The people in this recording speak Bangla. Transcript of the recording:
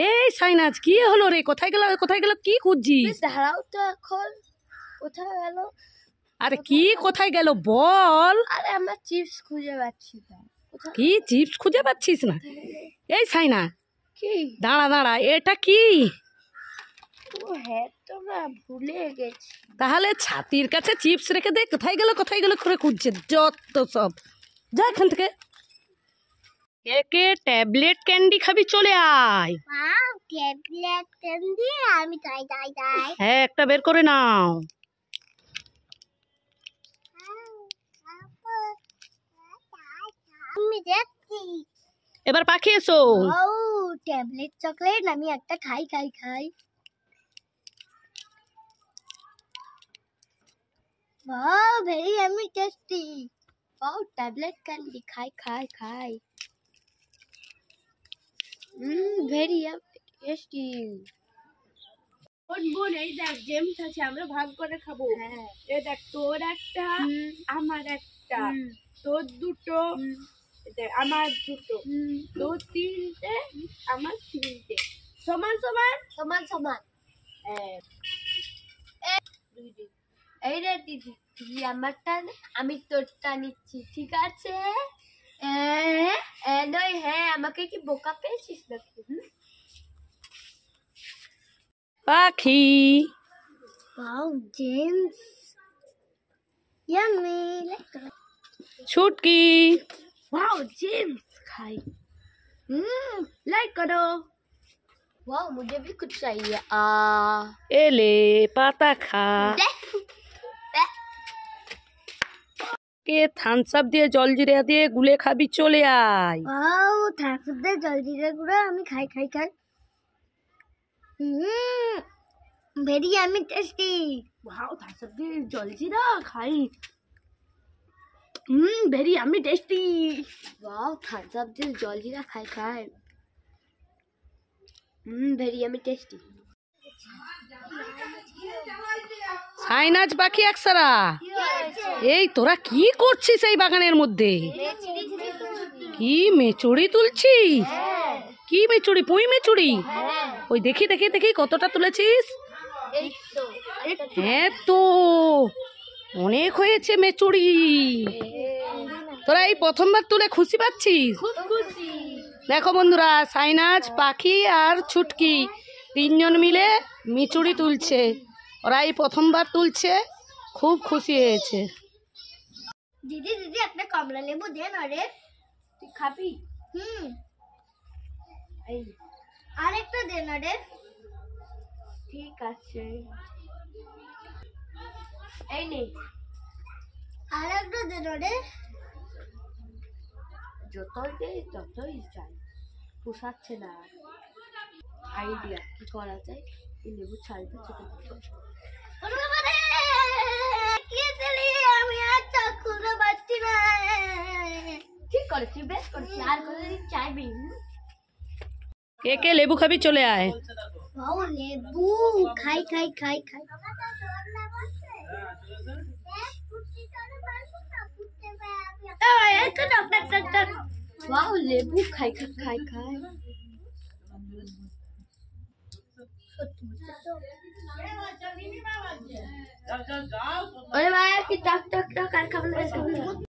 এই সাইনাজ কি হলো রে? কোথায় গেল কি খুঁজছিস? দাঁড়াও তো এখন, কোথায় গেল? আরে কি কোথায় গেল বল। আরে আমার চিপস খুঁজে পাচ্ছি না। কি চিপস খুঁজে পাচ্ছিস না? এই সাইনা কি? দাঁড়া এটা কি? ও হ্যাঁ তো না, ভুলে গেছি। তাহলে ছাতির কাছে চিপস রেখে দে। কোথায় গেল করে খুঁজছে যত সব। যা এখান থেকে। কে ট্যাবলেট ক্যান্ডি খাবি? চলে আয়। ট্যাবলেট ক্যান্ডি আমি তাই। হ্যাঁ একটা বের করে নাও। আমি দেখছি। এবার পাখি এসো। ও ট্যাবলেট চকলেট আমি একটা খাই। वाह very yummy tasty। वाह टैबलेट कैंडी खाई। very yummy tasty। বোন এই দেখ জেমস আছে, আমরা ভাগ করে খাবো। হ্যাঁ এই দেখ, তোর একটা আমার একটা, তোর দুটো আমার দুটো, তোর তিনটে আমার তিনটে, সমান। এই রে দিদি, তুই আমারটা নে, আমি তোরটা নিচ্ছি, ঠিক আছে? নয় হ্যাঁ, আমাকে কি বোকা পেয়েছিস নাকি? পাখি वाओ जेम्स यम्मी। छुटकी वाओ जेम्स खाई। लाइक करो। वाओ मुझे भी कुछ चाहिए। एले पाता खा। কে থামস আপ দিয়ে জল জিরা দিয়ে গুলে খাবি? চলে আয়। वाओ থামস আপ দিয়ে জল জিরা গুঁড়ো আমি খাই। very yummy tasty। Wow Thums Up দিয়ে জল জিরা খাই। very yummy tasty। Wow Thums Up দিয়ে জল জিরা খাই। very yummy tasty। সাইনাজ পাখি একসারা, এই তোরা কি করছিস এই বাগানের মধ্যে? কি মেচুড়ি তুলছিস? কি মেচুড়ি? পুঁই মেচুড়ি? ওই দেখি কতটা তুলেছিস? হ্যাঁ তো অনেক হয়েছে মেচুড়ি। তোরা এই প্রথমবার তুলে খুশি পাচ্ছিস? দেখো বন্ধুরা, সাইনাজ পাখি আর ছুটকি তিনজন মিলে মিচুড়ি তুলছে। ওরা এই প্রথমবার তুলছে, খুব খুশি হয়েছে। দিদি একটা কমলা লেবু দে না রে, তুই খাবি? আরেকটা দে না রে। ঠিক আছে এই নে, আরেকটা দে না রে। যতই দে ততই চাই, পোষাচ্ছে না। আইডিয়া কি করা যায়? এই লেবু ছালটা ছোট আমি আর চোখ খুলতে পারছি না। ঠিক করেছি, বেশ করেছি, আর কোনোদিন চাইবি? কে লেবু খাবি? চলে আয়। ও লেবু খাই। वाओ লেবু খাই। अरे भाई टक टक टक कर खबर